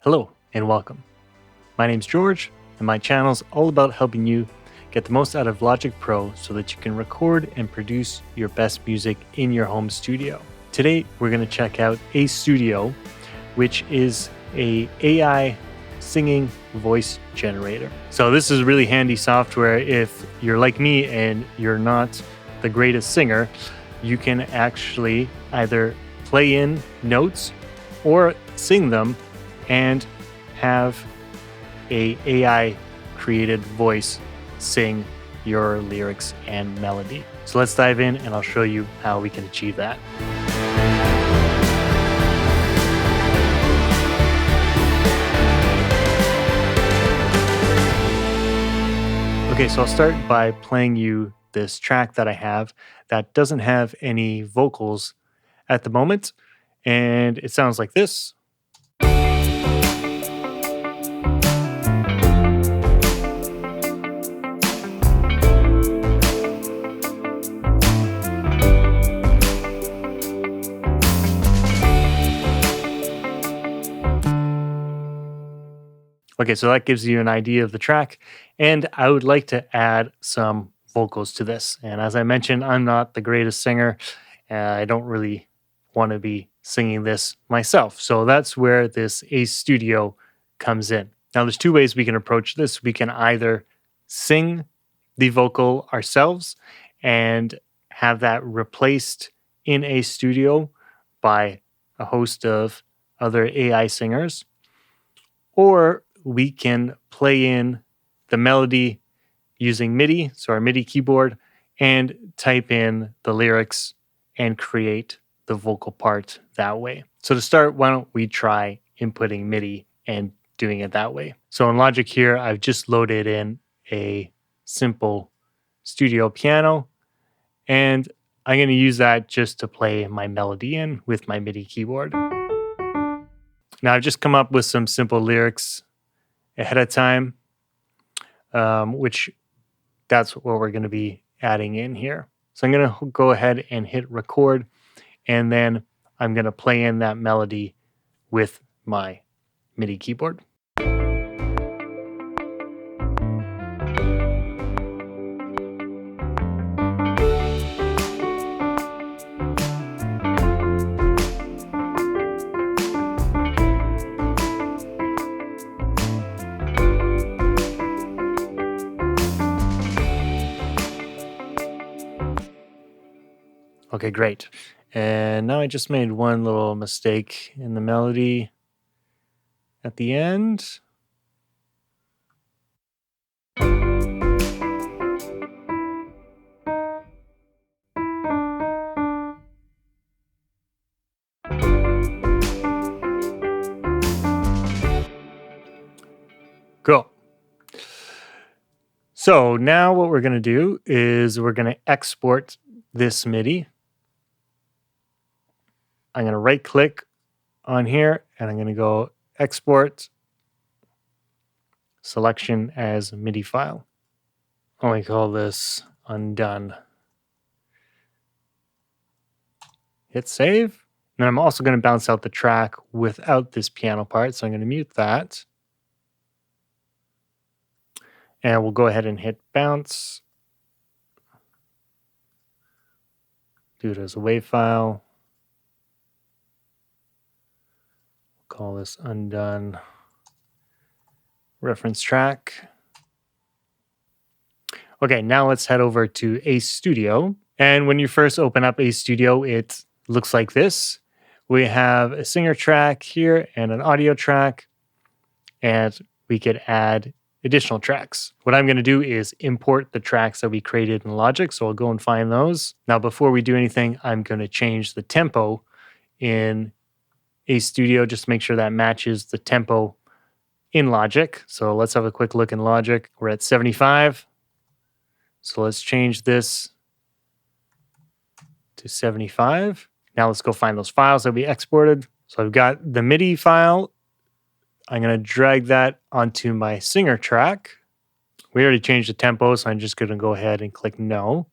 Hello and welcome. My name's George, and my channel's all about helping you get the most out of Logic Pro so that you can record and produce your best music in your home studio. Today, we're going to check out Ace Studio, which is a AI singing voice generator. So this is really handy software if you're like me and you're not the greatest singer. You can actually either play in notes or sing them and have a AI created voice sing your lyrics and melody. So let's dive in and I'll show you how we can achieve that. Okay, so I'll start by playing you this track that I have that doesn't have any vocals at the moment, and it sounds like this. Okay, so that gives you an idea of the track, and I would like to add some vocals to this. And as I mentioned, I'm not the greatest singer. I don't really want to be singing this myself. So that's where this Ace Studio comes in. Now, there's two ways we can approach this. We can either sing the vocal ourselves and have that replaced in Ace Studio by a host of other AI singers, or we can play in the melody using MIDI, so our MIDI keyboard, and type in the lyrics and create the vocal part that way. So to start, why don't we try inputting MIDI and doing it that way. So in Logic here, I've just loaded in a simple studio piano, and I'm going to use that just to play my melody in with my MIDI keyboard. Now I've just come up with some simple lyrics ahead of time, which that's what we're going to be adding in here. So I'm going to go ahead and hit record, and then I'm going to play in that melody with my MIDI keyboard. Okay, great. And now I just made one little mistake in the melody at the end. Cool. So now what we're going to do is we're going to export this MIDI. I'm going to right click on here and I'm going to go export selection as MIDI file. And we call this undone. Hit save. And I'm also going to bounce out the track without this piano part. So I'm going to mute that. And we'll go ahead and hit bounce. Do it as a WAV file. Call this undone reference track. Okay, now let's head over to Ace Studio. And when you first open up Ace Studio, it looks like this. We have a singer track here and an audio track, and we could add additional tracks. What I'm going to do is import the tracks that we created in Logic, so I'll go and find those. Now, before we do anything, I'm going to change the tempo in Ace Studio just to make sure that matches the tempo in Logic. So let's have a quick look in Logic. We're at 75. So let's change this to 75. Now let's go find those files that we exported. So I've got the MIDI file. I'm going to drag that onto my singer track. We already changed the tempo, so I'm just going to go ahead and click no.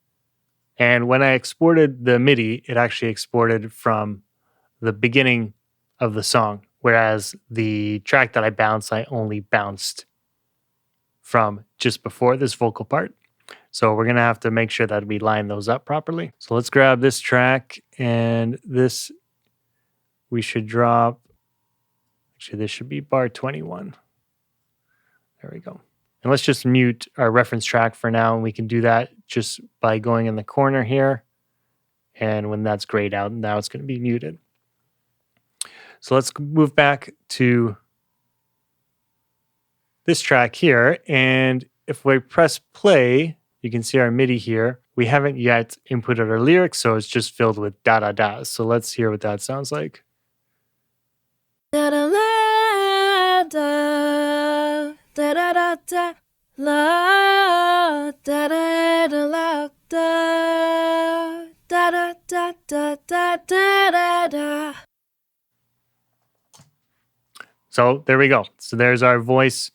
And when I exported the MIDI, it actually exported from the beginning of the song, Whereas the track that I bounced, I only bounced from just before this vocal part. So we're going to have to make sure that we line those up properly. So let's grab this track, and this we should drop. Actually, this should be bar 21. There we go. And let's just mute our reference track for now. And we can do that just by going in the corner here. And when that's grayed out, now it's going to be muted. So let's move back to this track here. And if we press play, you can see our MIDI here. We haven't yet inputted our lyrics, so it's just filled with da-da-da. So let's hear what that sounds like. Da-da-da-da, da-da-da-da, la, da-da-da-da, da-da-da-da-da-da-da. So there we go. So there's our voice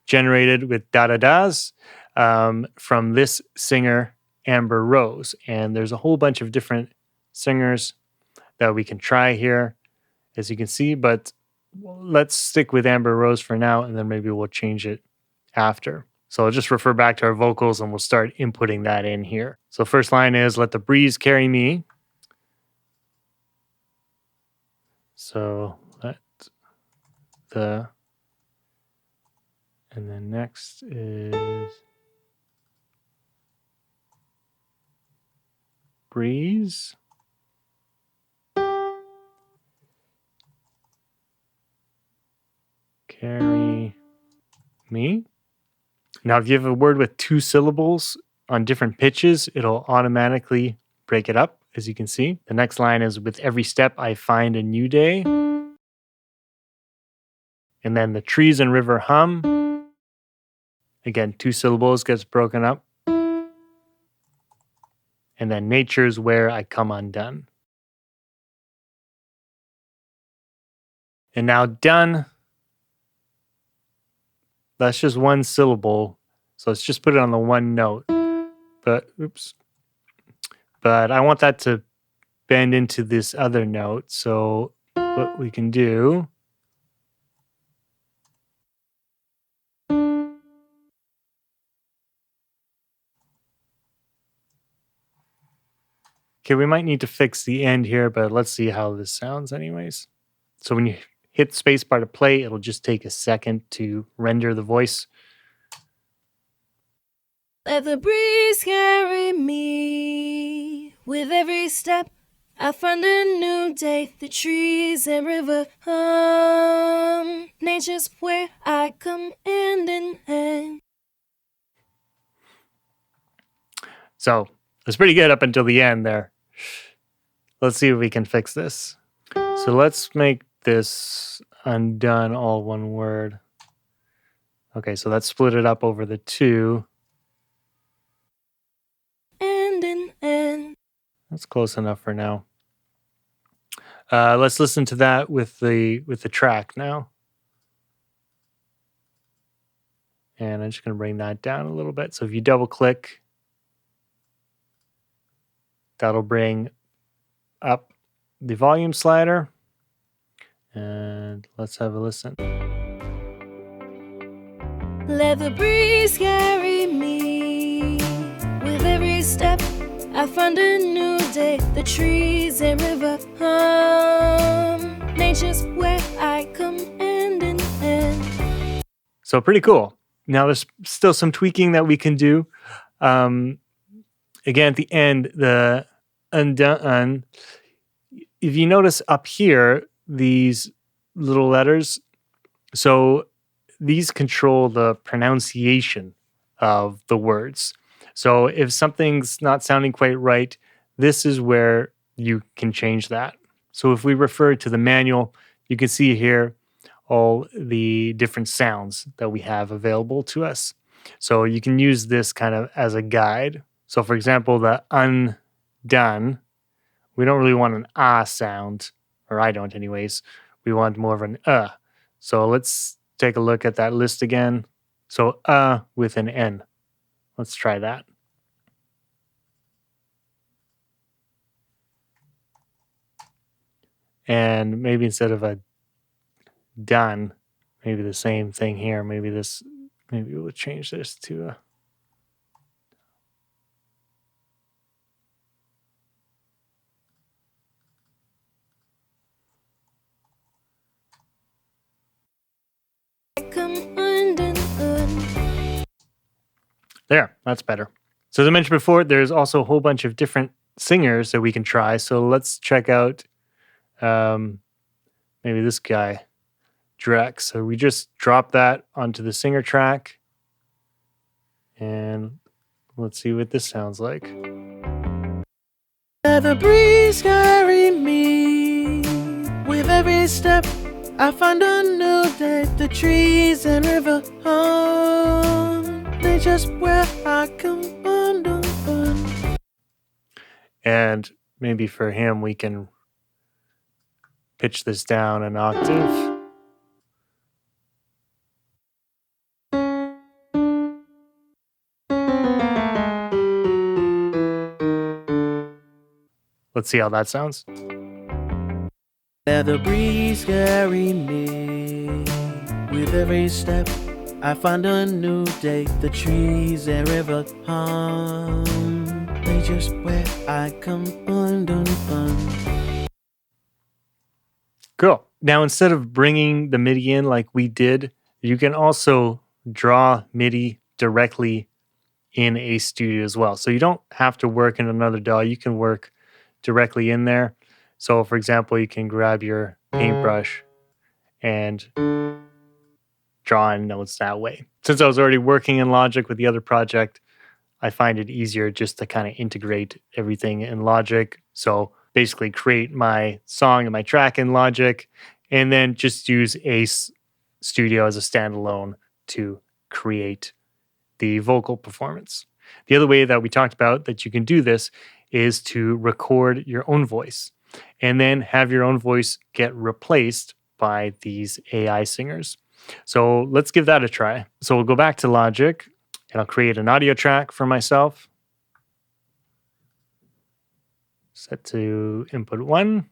generated with da-da-das from this singer, Amber Rose. And there's a whole bunch of different singers that we can try here, as you can see. But let's stick with Amber Rose for now, and then maybe we'll change it after. So I'll just refer back to our vocals, and we'll start inputting that in here. So first line is, let the breeze carry me. So and then next is breeze. Carry me. Now, if you have a word with two syllables on different pitches, it'll automatically break it up, as you can see. The next line is, with every step I find a new day. And then the trees and river hum. Again, two syllables gets broken up. And then nature's where I come undone. And now done. That's just one syllable. So let's just put it on the one note. But I want that to bend into this other note. So what we can do. Okay, we might need to fix the end here, but let's see how this sounds anyways. So when you hit spacebar to play, it'll just take a second to render the voice. Let the breeze carry me. With every step, I find a new day. The trees and river hum. Nature's where I come in hand. So it's pretty good up until the end there. Let's see if we can fix this. So let's make this undone all one word. Okay, so let's split it up over the two. And. That's close enough for now. Let's listen to that with the track now. And I'm just going to bring that down a little bit. So if you double click, that'll bring up the volume slider. And let's have a listen. Let the breeze carry me. With every step, I find a new day. The trees and river hum. Nature's where I come in. So pretty cool. Now there's still some tweaking that we can do. Again, at the end, the undone. If you notice up here, these little letters, so these control the pronunciation of the words. So if something's not sounding quite right, this is where you can change that. So if we refer to the manual, you can see here all the different sounds that we have available to us. So you can use this kind of as a guide. So for example, the undone, we don't really want an ah sound, or I don't anyways. We want more of an So let's take a look at that list again. So with an N. Let's try that. And maybe instead of a done. Maybe the same thing here. Maybe we'll change this to a... There, that's better. So as I mentioned before, there's also a whole bunch of different singers that we can try. So let's check out maybe this guy, Drex. So we just drop that onto the singer track. And let's see what this sounds like. Let the breeze carry me. With every step, I find a new day. The trees and river home, they just where I come undone. And maybe for him, we can pitch this down an octave. Let's see how that sounds. Let the breeze carry me. With every step, I find a new day. The trees and river hum, they just where I come undone. Cool. Now, instead of bringing the MIDI in like we did, you can also draw MIDI directly in Ace Studio as well. So you don't have to work in another DAW. You can work directly in there. So, for example, you can grab your paintbrush and draw in notes that way. Since I was already working in Logic with the other project, I find it easier just to kind of integrate everything in Logic. So basically create my song and my track in Logic, and then just use Ace Studio as a standalone to create the vocal performance. The other way that we talked about that you can do this is to record your own voice and then have your own voice get replaced by these AI singers. So let's give that a try. So we'll go back to Logic and I'll create an audio track for myself. Set to input 1.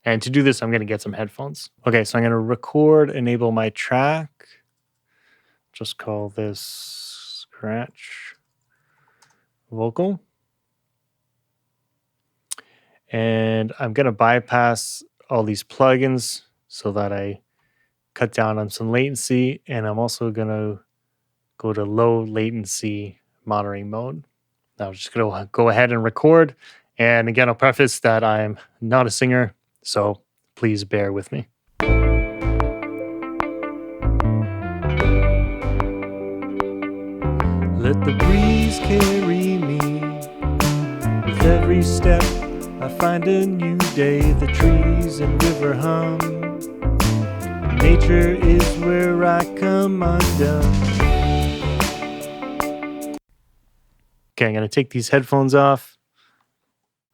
And to do this, I'm going to get some headphones. Okay, so I'm going to record, enable my track. Just call this scratch vocal. And I'm going to bypass all these plugins so that I cut down on some latency. And I'm also going to go to low latency monitoring mode. Now I'm just going to go ahead and record. And again, I'll preface that I'm not a singer, so please bear with me. Let the breeze carry me. With every step, I find a new day. The trees and river hum. Nature is where I come undone. Okay, I'm going to take these headphones off.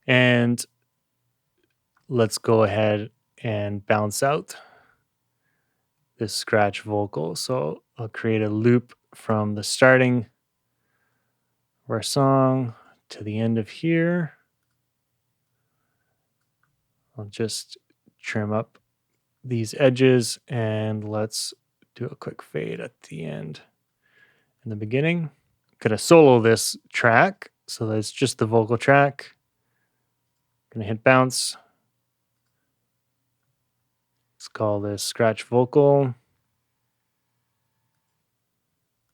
And let's go ahead and bounce out this scratch vocal. So I'll create a loop from the starting of our song to the end of here. I'll just trim up these edges and let's do a quick fade at the end and the beginning. I'm gonna solo this track, so that's just the vocal track. Gonna hit bounce. Let's call this scratch vocal.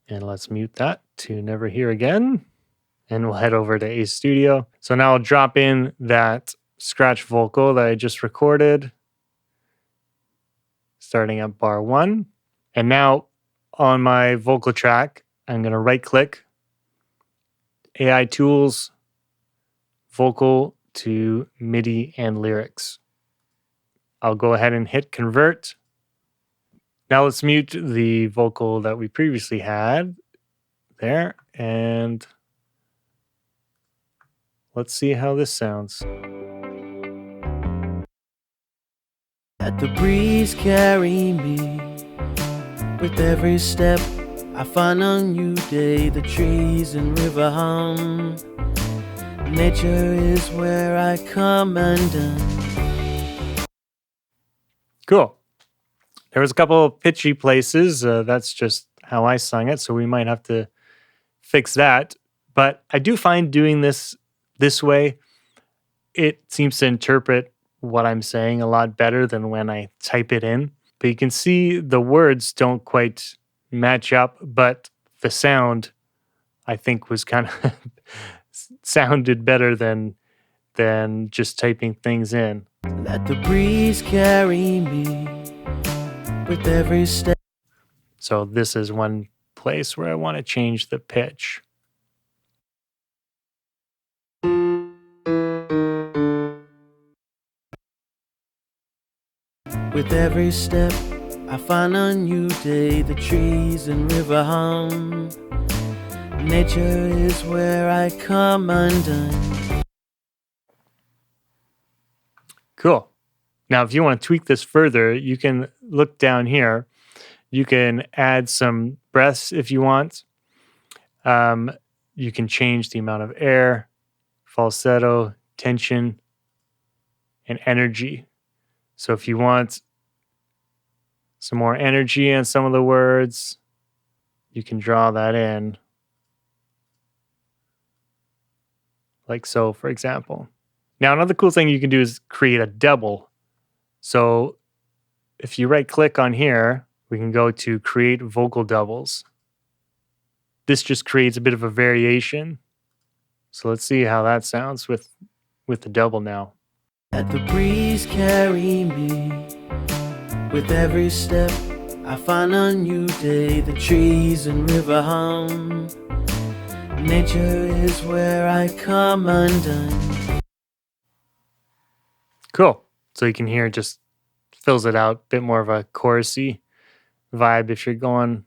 And let's mute that to never hear again. And we'll head over to Ace Studio. So now I'll drop in that scratch vocal that I just recorded, starting at bar 1. And now on my vocal track, I'm going to right click, AI Tools, Vocal to MIDI and Lyrics. I'll go ahead and hit convert. Now let's mute the vocal that we previously had there, and let's see how this sounds. Let the breeze carry me. With every step, I find a new day. The trees and river hum. Nature is where I come undone. Cool. There was a couple of pitchy places. That's just how I sung it, so we might have to fix that. But I do find doing this way, it seems to interpret what I'm saying a lot better than when I type it in. But you can see the words don't quite match up, but the sound I think was kind of sounded better than just typing things in. Let the breeze carry me with every step. So this is one place where I want to change the pitch. With every step, I find a new day. The trees and river hum. Nature is where I come undone. Cool. Now, if you want to tweak this further, you can look down here. You can add some breaths if you want. You can change the amount of air, falsetto, tension, and energy. So if you want some more energy in some of the words, you can draw that in. Like so, for example. Now, another cool thing you can do is create a double. So if you right click on here, we can go to create vocal doubles. This just creates a bit of a variation. So let's see how that sounds with the double now. Let the breeze carry me with every step. I find a new day. The trees and river hum. Nature is where I come undone. Cool. So you can hear it just fills it out, a bit more of a chorusy vibe if you're going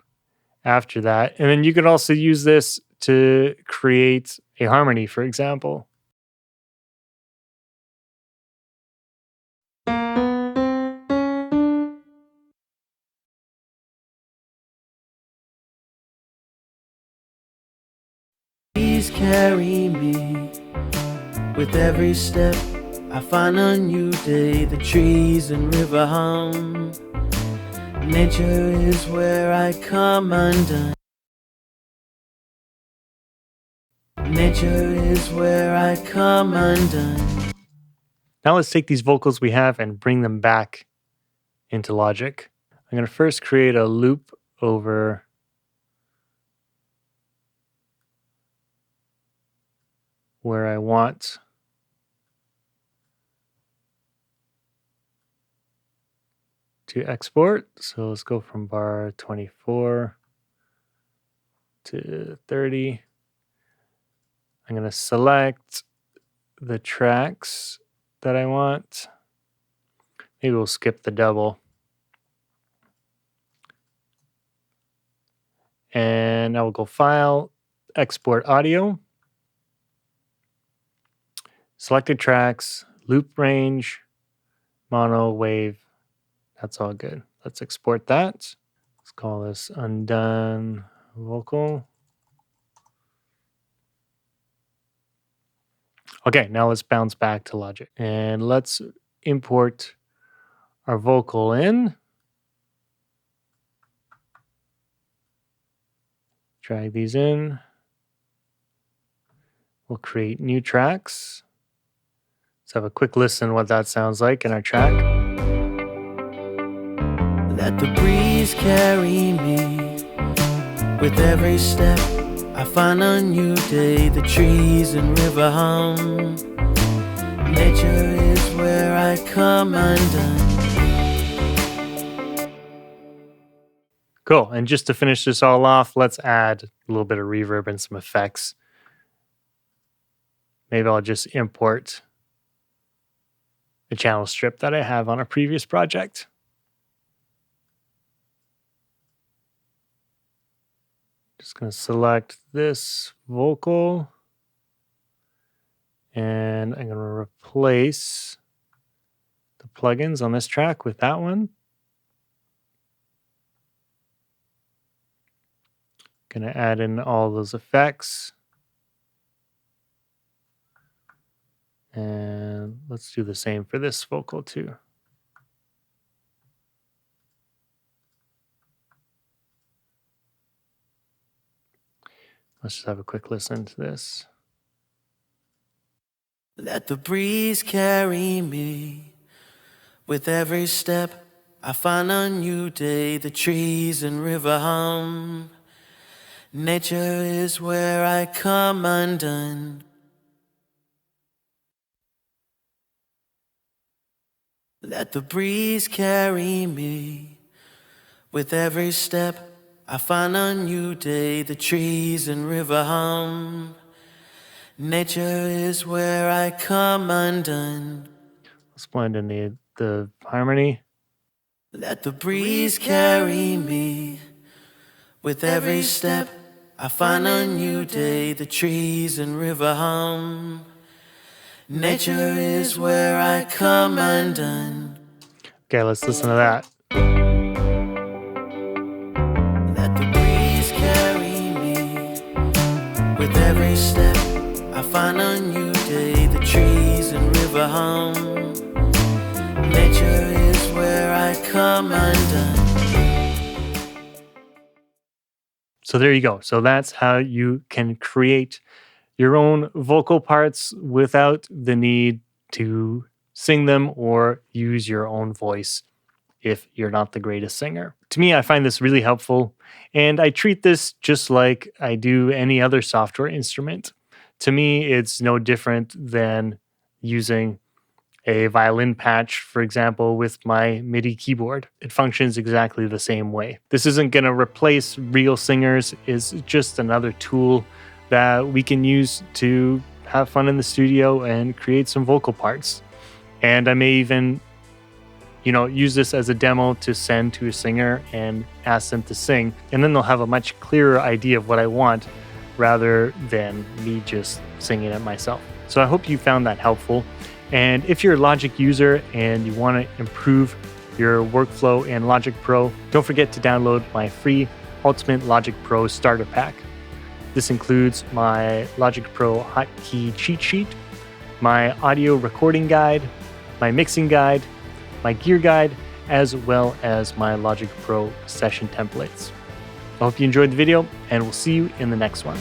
after that. And then you could also use this to create a harmony, for example. Please carry me with every step. I find a new day. The trees and river hum. Nature is where I come undone. Nature is where I come undone. Now let's take these vocals we have and bring them back into Logic. I'm going to first create a loop over where I want to export. So let's go from bar 24 to 30. I'm going to select the tracks that I want. Maybe we'll skip the double. And I will go File, Export Audio, Selected Tracks, Loop Range, Mono, Wave. That's all good. Let's export that. Let's call this Undone Vocal. Okay, now let's bounce back to Logic. And let's import our vocal in. Drag these in. We'll create new tracks. Let's have a quick listen what that sounds like in our track. Let the breeze carry me with every step. I find a new day. The trees and river hum. Nature is where I come undone. Cool. And just to finish this all off, let's add a little bit of reverb and some effects. Maybe I'll just import the channel strip that I have on a previous project. Just going to select this vocal. And I'm going to replace the plugins on this track with that one. Going to add in all those effects. And let's do the same for this vocal too. Let's just have a quick listen to this. Let the breeze carry me. With every step, I find a new day. The trees and river hum. Nature is where I come undone. Let the breeze carry me. With every step, I find a new day. The trees and river hum. Nature is where I come undone. Let's blend in the harmony. Let the breeze carry me. With every step, I find a new day. The trees and river hum. Nature is where I come undone. Okay, let's listen to that. Let the breeze carry me. With every step, I find a new day. The trees and river hum. Nature is where I come undone. So there you go. So that's how you can create your own vocal parts without the need to sing them or use your own voice if you're not the greatest singer. To me, I find this really helpful, and I treat this just like I do any other software instrument. To me, it's no different than using a violin patch, for example, with my MIDI keyboard. It functions exactly the same way. This isn't going to replace real singers, it's just another tool that we can use to have fun in the studio and create some vocal parts. And I may even, use this as a demo to send to a singer and ask them to sing, and then they'll have a much clearer idea of what I want rather than me just singing it myself. So I hope you found that helpful. And if you're a Logic user and you want to improve your workflow in Logic Pro, don't forget to download my free Ultimate Logic Pro Starter Pack. This includes my Logic Pro hotkey cheat sheet, my audio recording guide, my mixing guide, my gear guide, as well as my Logic Pro session templates. I hope you enjoyed the video, and we'll see you in the next one.